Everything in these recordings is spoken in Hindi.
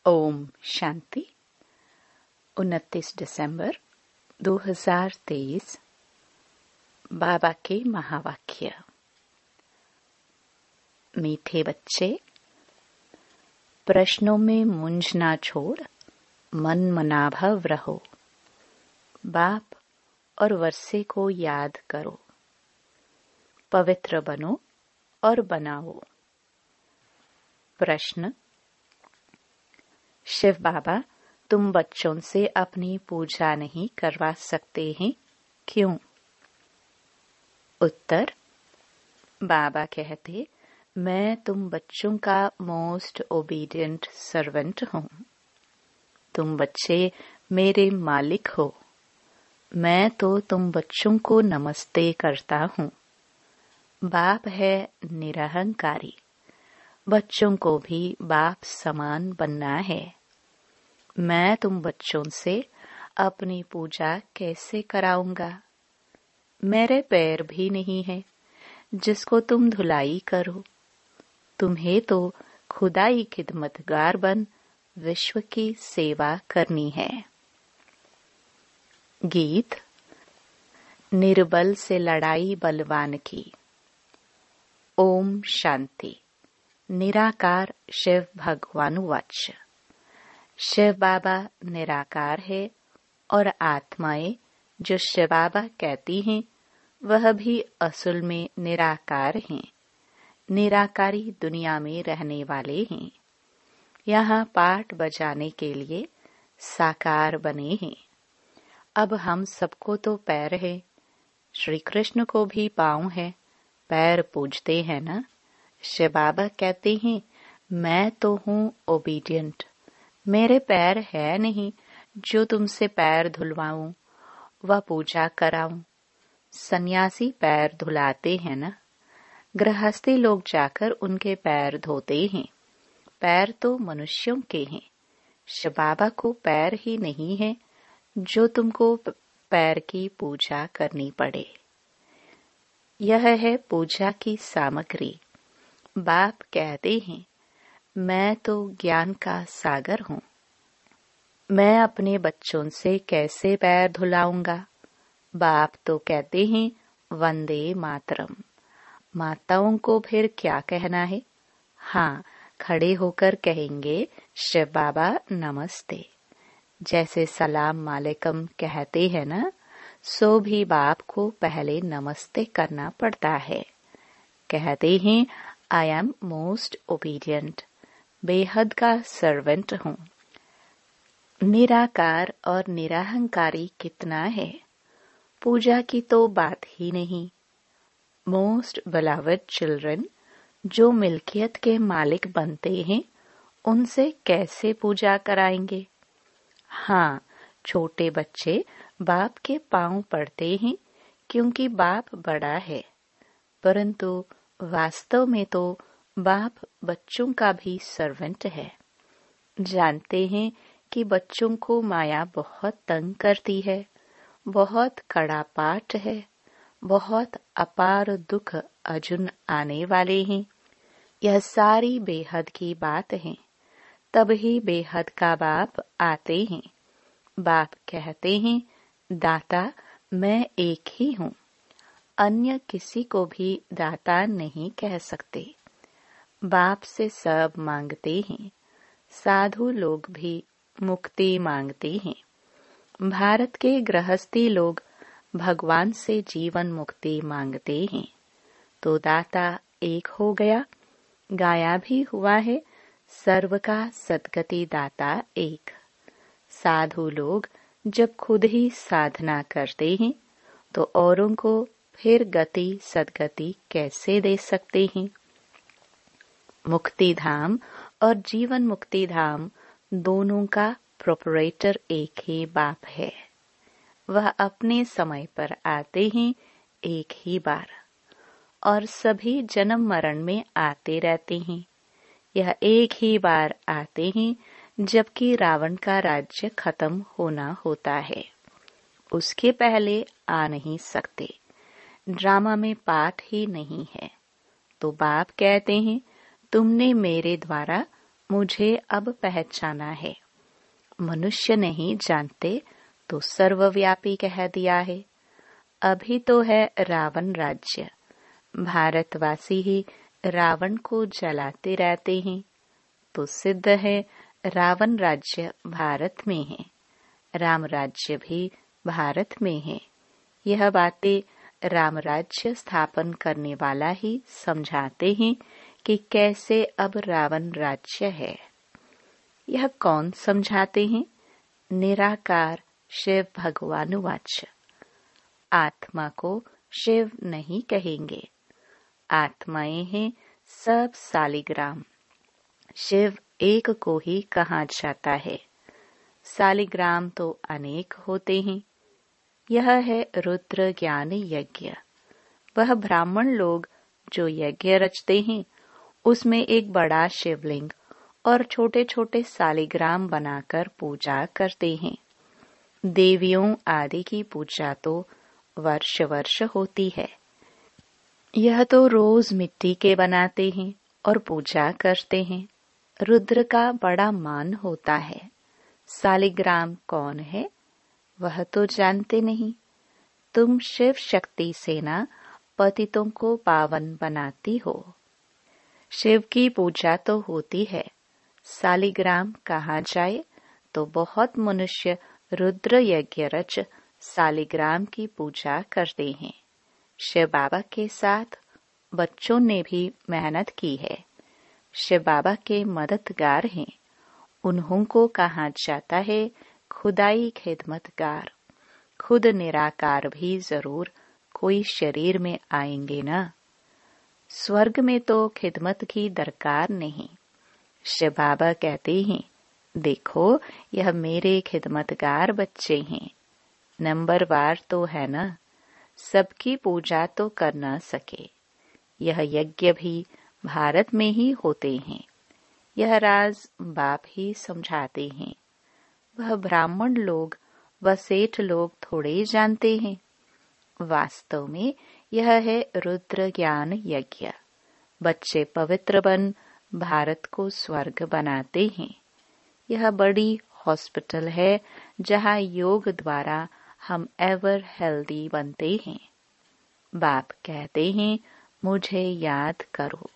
ओम शांति। 29 दिसंबर 2023। बाबा के महावाक्य। मीठे बच्चे, प्रश्नों में मूंझ ना छोड़ मन मनाभव रहो। बाप और वर्षे को याद करो। पवित्र बनो और बनाओ। प्रश्न। शिव बाबा, तुम बच्चों से अपनी पूजा नहीं करवा सकते हैं, क्यों? उत्तर। बाबा कहते, मैं तुम बच्चों का मोस्ट ओबीडिएंट सर्वेंट हूँ। तुम बच्चे मेरे मालिक हो। मैं तो तुम बच्चों को नमस्ते करता हूँ। बाप है निरहंकारी। बच्चों को भी बाप समान बनना है। मैं तुम बच्चों से अपनी पूजा कैसे कराऊंगा? मेरे पैर भी नहीं है जिसको तुम धुलाई करो। तुम्हें तो खुदाई खिदमतगार बन विश्व की सेवा करनी है। गीत। निर्बल से लड़ाई बलवान की। ओम शांति। निराकार शिव भगवान वाच। शिव बाबा निराकार है और आत्माएं जो शिव बाबा कहती हैं वह भी असल में निराकार हैं। निराकारी दुनिया में रहने वाले हैं। यहाँ पाठ बजाने के लिए साकार बने हैं। अब हम सबको तो पैर है। श्री कृष्ण को भी पाँव है, पैर पूजते हैं ना। शिव बाबा कहते हैं, मैं तो हूँ ओबीडिएंट। मेरे पैर है नहीं जो तुमसे पैर धुलवाऊं व पूजा कराऊं। सन्यासी पैर धुलाते हैं ना। गृहस्थी लोग जाकर उनके पैर धोते हैं। पैर तो मनुष्यों के हैं। शिव बाबा को पैर ही नहीं है जो तुमको पैर की पूजा करनी पड़े। यह है पूजा की सामग्री। बाप कहते हैं, मैं तो ज्ञान का सागर हूँ। मैं अपने बच्चों से कैसे पैर धुलाऊंगा? बाप तो कहते हैं, वंदे मातरम। माताओं को फिर क्या कहना है? हाँ, खड़े होकर कहेंगे, शिव बाबा नमस्ते। जैसे सलाम वालेकुम कहते हैं ना, सो भी बाप को पहले नमस्ते करना पड़ता है। कहते हैं, आई एम मोस्ट ओबीडिएंट। बेहद का सर्वेंट हूँ। निराकार और निरहंकारी कितना है? पूजा की तो बात ही नहीं। मोस्ट बिलवड चिल्ड्रन जो मिल्कियत के मालिक बनते हैं, उनसे कैसे पूजा कराएंगे? हाँ, छोटे बच्चे बाप के पांव पड़ते हैं क्योंकि बाप बड़ा है, परंतु वास्तव में तो बाप बच्चों का भी सर्वेंट है। जानते हैं कि बच्चों को माया बहुत तंग करती है, बहुत कड़ा पाठ है, बहुत अपार दुख अजुन आने वाले हैं। यह सारी बेहद की बात है। तब ही बेहद का बाप आते हैं। बाप कहते हैं, दाता मैं एक ही हूँ। अन्य किसी को भी दाता नहीं कह सकते। बाप से सब मांगते हैं। साधु लोग भी मुक्ति मांगते हैं। भारत के गृहस्थी लोग भगवान से जीवन मुक्ति मांगते हैं। तो दाता एक हो गया। गाया भी हुआ है, सर्व का सद्गति दाता एक। साधु लोग जब खुद ही साधना करते हैं तो औरों को फिर गति सद्गति कैसे दे सकते हैं? मुक्ति धाम और जीवन मुक्ति धाम दोनों का प्रोपरेटर एक ही बाप है। वह अपने समय पर आते हैं एक ही बार और सभी जन्म मरण में आते रहते हैं। यह एक ही बार आते हैं जबकि रावण का राज्य खत्म होना होता है। उसके पहले आ नहीं सकते। ड्रामा में पाठ ही नहीं है। तो बाप कहते हैं, तुमने मेरे द्वारा मुझे अब पहचाना है। मनुष्य नहीं जानते तो सर्वव्यापी कह दिया है। अभी तो है रावण राज्य, भारतवासी ही रावण को जलाते रहते हैं, तो सिद्ध है रावण राज्य भारत में है, राम राज्य भी भारत में है। यह बातें राम राज्य स्थापन करने वाला ही समझाते हैं कि कैसे अब रावण राज्य है। यह कौन समझाते हैं? निराकार शिव भगवान वाच। आत्मा को शिव नहीं कहेंगे, आत्माएं हैं सब सालिग्राम। शिव एक को ही कहा जाता है, सालिग्राम तो अनेक होते हैं। यह है रुद्र ज्ञान यज्ञ। वह ब्राह्मण लोग जो यज्ञ रचते हैं, उसमें एक बड़ा शिवलिंग और छोटे छोटे सालिग्राम बनाकर पूजा करते हैं। देवियों आदि की पूजा तो वर्ष वर्ष होती है। यह तो रोज मिट्टी के बनाते हैं और पूजा करते हैं। रुद्र का बड़ा मान होता है। सालिग्राम कौन है वह तो जानते नहीं। तुम शिव शक्ति सेना पतितों को पावन बनाती हो। शिव की पूजा तो होती है, सालिग्राम कहा जाए तो बहुत मनुष्य रुद्र यज्ञ रच सालिग्राम की पूजा करते हैं। शिव बाबा के साथ बच्चों ने भी मेहनत की है। शिव बाबा के मददगार हैं। उन्हों को कहा जाता है खुदाई खिदमतगार। खुद निराकार भी जरूर कोई शरीर में आएंगे ना। स्वर्ग में तो खिदमत की दरकार नहीं। शिव बाबा कहते हैं, देखो यह मेरे खिदमतगार बच्चे हैं। नंबरवार तो है ना, सबकी पूजा तो कर ना सके। यह यज्ञ भी भारत में ही होते हैं। यह राज बाप ही समझाते हैं। वह ब्राह्मण लोग व सेठ लोग थोड़े जानते हैं। वास्तव में यह है रुद्र ज्ञान यज्ञ। बच्चे पवित्र बन भारत को स्वर्ग बनाते हैं। यह बड़ी हॉस्पिटल है जहाँ योग द्वारा हम एवर हेल्दी बनते हैं। बाप कहते हैं, मुझे याद करो।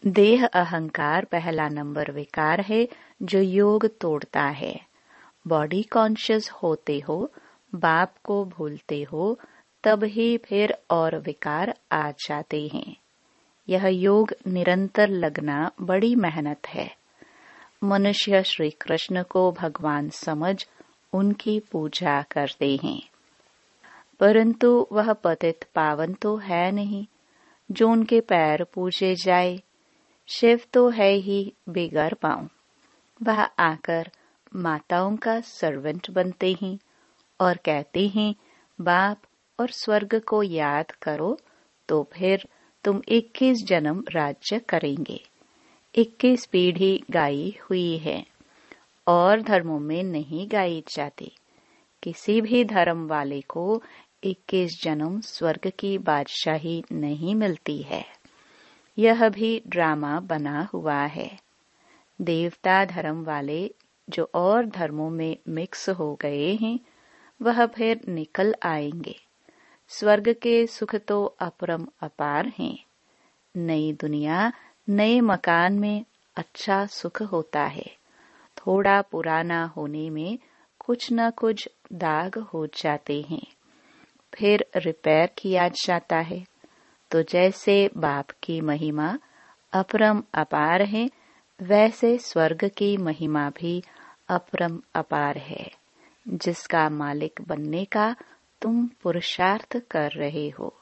देह अहंकार पहला नंबर विकार है जो योग तोड़ता है। बॉडी कॉन्शियस होते हो, बाप को भूलते हो, तब ही फिर और विकार आ जाते हैं। यह योग निरंतर लगना बड़ी मेहनत है। मनुष्य श्री कृष्ण को भगवान समझ उनकी पूजा करते हैं, परंतु वह पतित पावन तो है नहीं जो उनके पैर पूजे जाए। शिव तो है ही बेगर पांव। वह आकर माताओं का सर्वेंट बनते हैं और कहते हैं, बाप और स्वर्ग को याद करो तो फिर तुम 21 जन्म राज्य करेंगे। 21 पीढ़ी गाई हुई है और धर्मों में नहीं गाई जाती। किसी भी धर्म वाले को 21 जन्म स्वर्ग की बादशाही नहीं मिलती है। यह भी ड्रामा बना हुआ है। देवता धर्म वाले जो और धर्मों में मिक्स हो गए हैं, वह फिर निकल आएंगे। स्वर्ग के सुख तो अपरम अपार हैं। नई दुनिया नए मकान में अच्छा सुख होता है। थोड़ा पुराना होने में कुछ न कुछ दाग हो जाते हैं, फिर रिपेयर किया जाता है। तो जैसे बाप की महिमा अपरम अपार है, वैसे स्वर्ग की महिमा भी अपरम अपार है, जिसका मालिक बनने का तुम पुरुषार्थ कर रहे हो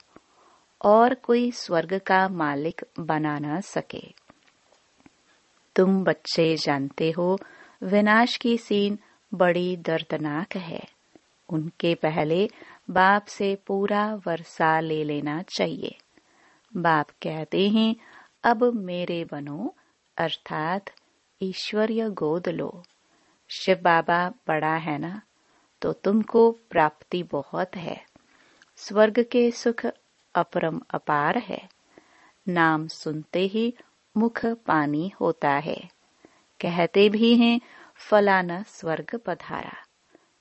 और कोई स्वर्ग का मालिक बना न सके। तुम बच्चे जानते हो विनाश की सीन बड़ी दर्दनाक है। उनके पहले बाप से पूरा वर्षा ले लेना चाहिए। बाप कहते हैं, अब मेरे बनो, अर्थात ईश्वरीय गोद लो। शिव बाबा बड़ा है ना, तो तुमको प्राप्ति बहुत है। स्वर्ग के सुख अपरम अपार है। नाम सुनते ही मुख पानी होता है। कहते भी हैं फलाना स्वर्ग पधारा।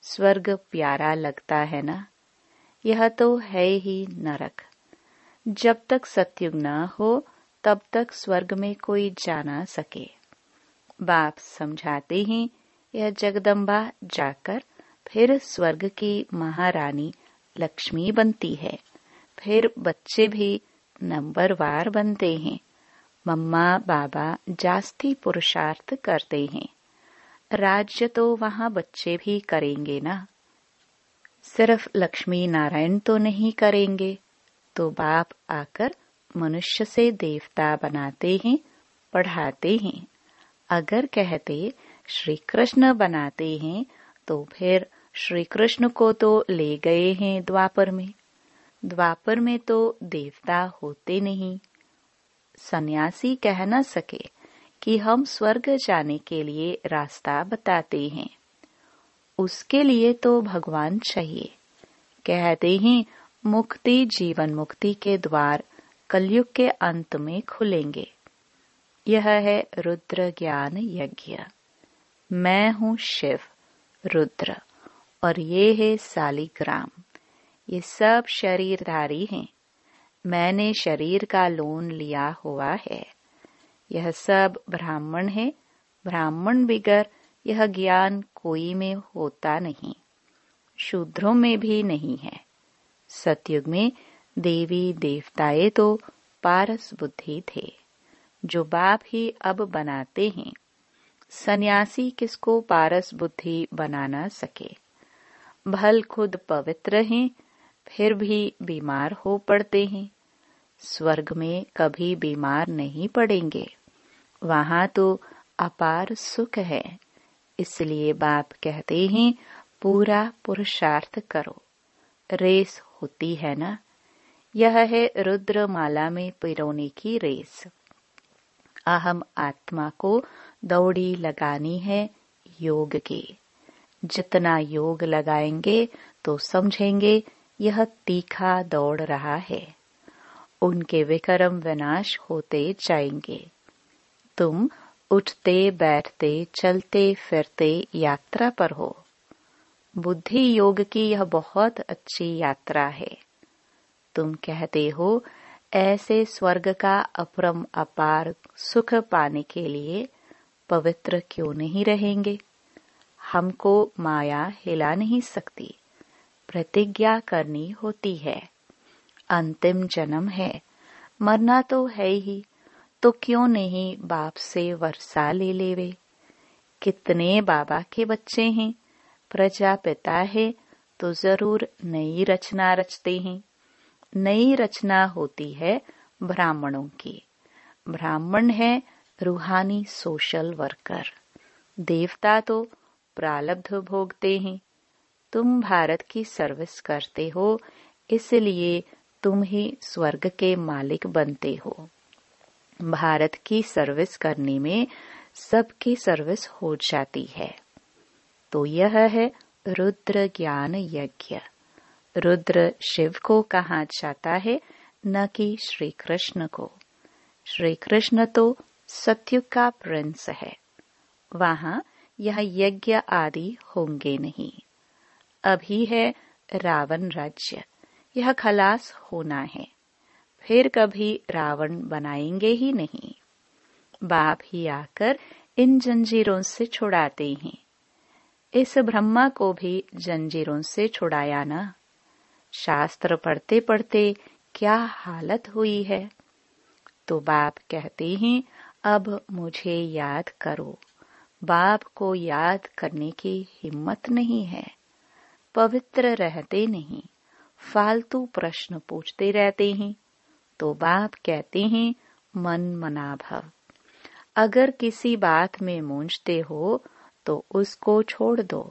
स्वर्ग प्यारा लगता है ना, यह तो है ही नरक। जब तक सतयुग न हो तब तक स्वर्ग में कोई जा ना सके। बाप समझाते हैं यह जगदम्बा जाकर फिर स्वर्ग की महारानी लक्ष्मी बनती है। फिर बच्चे भी नंबरवार बनते हैं। मम्मा बाबा जास्ती पुरुषार्थ करते हैं। राज्य तो वहाँ बच्चे भी करेंगे ना, सिर्फ लक्ष्मी नारायण तो नहीं करेंगे। तो बाप आकर मनुष्य से देवता बनाते हैं, पढ़ाते हैं। अगर कहते श्री कृष्ण बनाते हैं तो फिर श्री कृष्ण को तो ले गए हैं द्वापर में। द्वापर में तो देवता होते नहीं। सन्यासी कह न सके कि हम स्वर्ग जाने के लिए रास्ता बताते हैं। उसके लिए तो भगवान चाहिए। कहते हैं मुक्ति जीवन मुक्ति के द्वार कलयुग के अंत में खुलेंगे। यह है रुद्र ज्ञान यज्ञ। मैं हूँ शिव रुद्र और ये है सालिग्राम। ये सब शरीरधारी हैं। मैंने शरीर का लोन लिया हुआ है। यह सब ब्राह्मण है। ब्राह्मण बिगर यह ज्ञान कोई में होता नहीं, शूद्रों में भी नहीं है। सतयुग में देवी देवताए तो पारस बुद्धि थे, जो बाप ही अब बनाते हैं। सन्यासी किसको पारस बुद्धि बना ना सके। भल खुद पवित्र हैं फिर भी बीमार हो पड़ते हैं। स्वर्ग में कभी बीमार नहीं पड़ेंगे, वहां तो अपार सुख है। इसलिए बाप कहते हैं पूरा पुरुषार्थ करो। रेस होती है ना, यह है रुद्र माला में पिरोने की रेस। अहम आत्मा को दौड़ी लगानी है योग की। जितना योग लगाएंगे तो समझेंगे यह तीखा दौड़ रहा है। उनके विक्रम विनाश होते जाएंगे। तुम उठते बैठते चलते फिरते यात्रा पर हो। बुद्धि योग की यह बहुत अच्छी यात्रा है। तुम कहते हो ऐसे स्वर्ग का अपरम अपार सुख पाने के लिए पवित्र क्यों नहीं रहेंगे। हमको माया हिला नहीं सकती। प्रतिज्ञा करनी होती है। अंतिम जन्म है, मरना तो है ही, तो क्यों नहीं बाप से वर्षा ले लेवे। कितने बाबा के बच्चे हैं, प्रजापिता है तो जरूर नई रचना रचते हैं। नई रचना होती है ब्राह्मणों की। ब्राह्मण है रूहानी सोशल वर्कर। देवता तो प्रारब्ध भोगते हैं। तुम भारत की सर्विस करते हो, इसलिए तुम ही स्वर्ग के मालिक बनते हो। भारत की सर्विस करने में सबकी सर्विस हो जाती है। तो यह है रुद्र ज्ञान यज्ञ। रुद्र शिव को कहा जाता है, न कि श्री कृष्ण को। श्री कृष्ण तो सतयुग का प्रिंस है। वहां यह यज्ञ आदि होंगे नहीं। अभी है रावण राज्य, यह खलास होना है। फिर कभी रावण बनाएंगे ही नहीं। बाप ही आकर इन जंजीरों से छुड़ाते हैं। इस ब्रह्मा को भी जंजीरों से छुड़ाया ना। शास्त्र पढ़ते पढ़ते क्या हालत हुई है। तो बाप कहते हैं अब मुझे याद करो। बाप को याद करने की हिम्मत नहीं है। पवित्र रहते नहीं, फालतू प्रश्न पूछते रहते हैं। तो बाप कहते हैं मन मना भव। अगर किसी बात में मूंझते हो तो उसको छोड़ दो।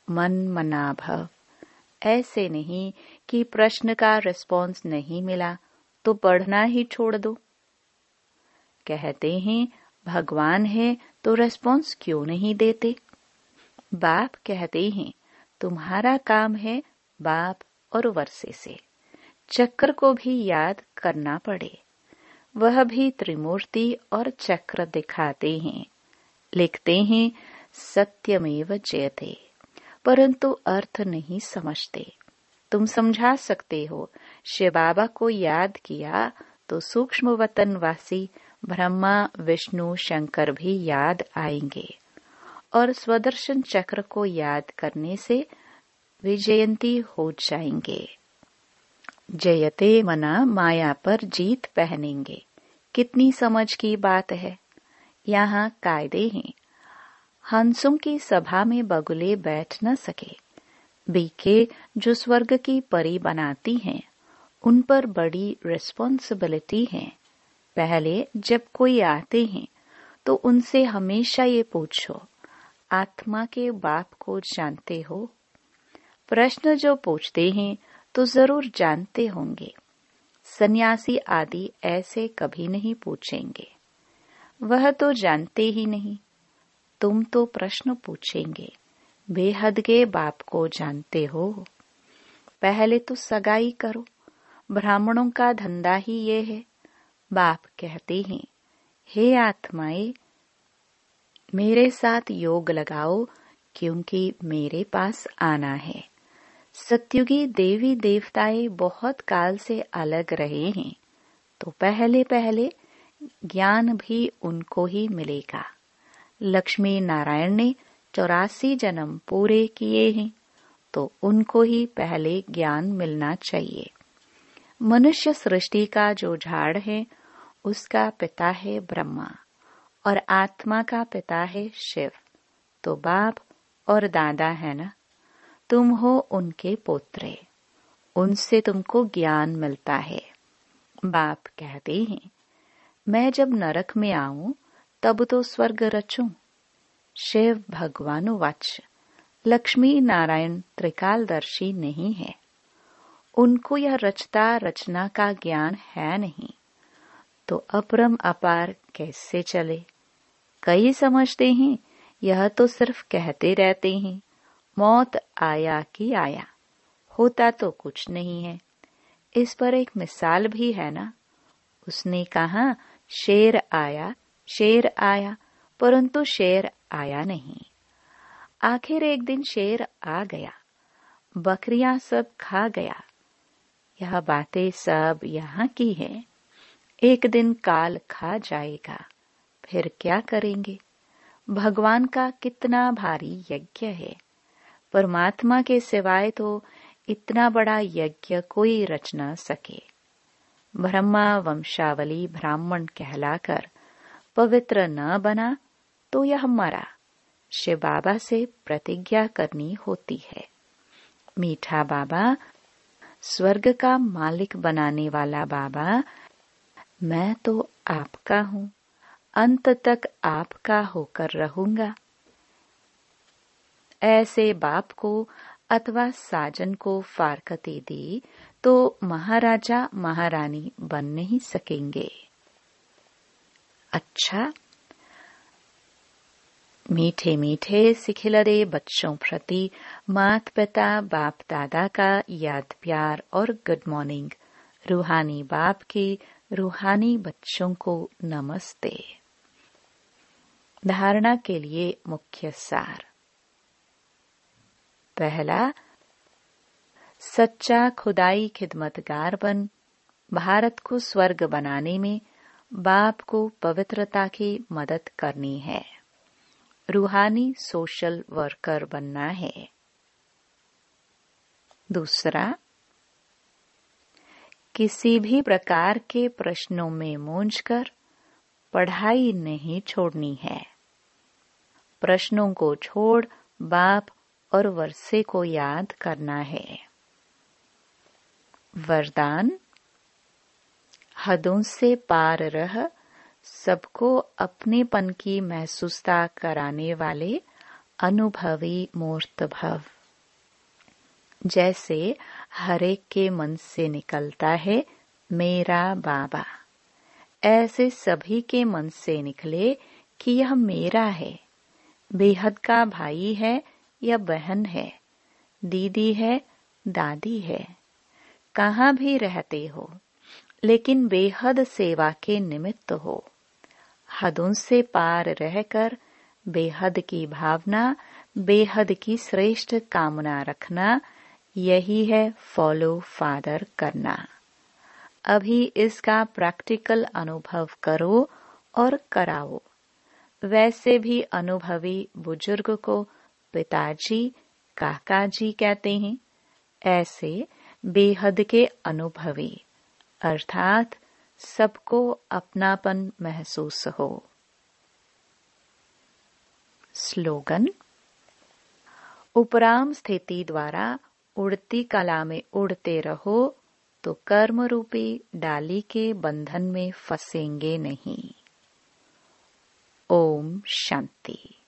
मन मना भव। ऐसे नहीं कि प्रश्न का रिस्पॉन्स नहीं मिला तो पढ़ना ही छोड़ दो। कहते हैं भगवान है तो रिस्पॉन्स क्यों नहीं देते। बाप कहते हैं तुम्हारा काम है बाप और वर्षे से चक्र को भी याद करना पड़े। वह भी त्रिमूर्ति और चक्र दिखाते हैं। लिखते हैं सत्यमेव जयते, परंतु अर्थ नहीं समझते। तुम समझा सकते हो। शिव बाबा को याद किया तो सूक्ष्म वतन वासी ब्रह्मा विष्णु शंकर भी याद आएंगे, और स्वदर्शन चक्र को याद करने से विजयंती हो जाएंगे। जयते मना माया पर जीत पहनेंगे। कितनी समझ की बात है। यहाँ कायदे हैं। हंसों की सभा में बगुले बैठ न सके। बीके जो स्वर्ग की परी बनाती हैं, उन पर बड़ी रिस्पॉन्सिबिलिटी है। पहले जब कोई आते हैं तो उनसे हमेशा ये पूछो, आत्मा के बाप को जानते हो? प्रश्न जो पूछते हैं तो जरूर जानते होंगे। सन्यासी आदि ऐसे कभी नहीं पूछेंगे। वह तो जानते ही नहीं। तुम तो प्रश्न पूछेंगे, बेहद के बाप को जानते हो? पहले तो सगाई करो। ब्राह्मणों का धंधा ही ये है। बाप कहते हैं, हे आत्माएं, मेरे साथ योग लगाओ, क्योंकि मेरे पास आना है। सत्युगी देवी देवताएं बहुत काल से अलग रहे हैं, तो पहले पहले ज्ञान भी उनको ही मिलेगा। लक्ष्मी नारायण ने 84 जन्म पूरे किए हैं, तो उनको ही पहले ज्ञान मिलना चाहिए। मनुष्य सृष्टि का जो झाड़ है, उसका पिता है ब्रह्मा, और आत्मा का पिता है शिव। तो बाप और दादा है ना, तुम हो उनके पोत्रे। उनसे तुमको ज्ञान मिलता है। बाप कहते हैं, मैं जब नरक में आऊं तब तो स्वर्ग रचूं। शिव भगवान वाच, लक्ष्मी नारायण त्रिकालदर्शी नहीं है। उनको यह रचता रचना का ज्ञान है नहीं, तो अपरम अपार कैसे चले? कई समझते हैं यह तो सिर्फ कहते रहते हैं, मौत आया कि आया, होता तो कुछ नहीं है। इस पर एक मिसाल भी है ना। उसने कहा शेर आया, परंतु शेर आया नहीं। आखिर एक दिन शेर आ गया, बकरियां सब खा गया। यह बातें सब यहाँ की हैं। एक दिन काल खा जाएगा, फिर क्या करेंगे? भगवान का कितना भारी यज्ञ है। परमात्मा के सिवाय तो इतना बड़ा यज्ञ कोई रच न सके। ब्रह्मा वंशावली ब्राह्मण कहलाकर पवित्र न बना तो यह मरा। शिव बाबा से प्रतिज्ञा करनी होती है। मीठा बाबा, स्वर्ग का मालिक बनाने वाला बाबा, मैं तो आपका हूँ, अंत तक आपका होकर रहूंगा। ऐसे बाप को अथवा साजन को फारकती दी तो महाराजा महारानी बन नहीं सकेंगे। अच्छा, मीठे मीठे सिखिलरे बच्चों प्रति मात पिता बाप दादा का याद प्यार और गुड मॉर्निंग। रूहानी बाप के रूहानी बच्चों को नमस्ते। धारणा के लिए मुख्य सार। पहला, सच्चा खुदाई खिदमतगार बन भारत को स्वर्ग बनाने में बाप को पवित्रता की मदद करनी है। रूहानी सोशल वर्कर बनना है। दूसरा, किसी भी प्रकार के प्रश्नों में मूंझकर पढ़ाई नहीं छोड़नी है। प्रश्नों को छोड़ बाप और वर्षे को याद करना है। वरदान, हदों से पार रह सबको अपनेपन की महसूसता कराने वाले अनुभवी मूर्त भव। जैसे हरेक के मन से निकलता है मेरा बाबा, ऐसे सभी के मन से निकले कि यह मेरा है। बेहद का भाई है या बहन है, दीदी है, दादी है, कहाँ भी रहते हो, लेकिन बेहद सेवा के निमित्त हो। हदों से पार रहकर बेहद की भावना, बेहद की श्रेष्ठ कामना रखना, यही है फॉलो फादर करना। अभी इसका प्रैक्टिकल अनुभव करो और कराओ। वैसे भी अनुभवी बुजुर्ग को पिताजी, काका जी कहते हैं। ऐसे बेहद के अनुभवी अर्थात सबको अपनापन महसूस हो। स्लोगन। उपराम स्थिति द्वारा उड़ती कला में उड़ते रहो तो कर्म रूपी डाली के बंधन में फंसेंगे नहीं। ओम शांति।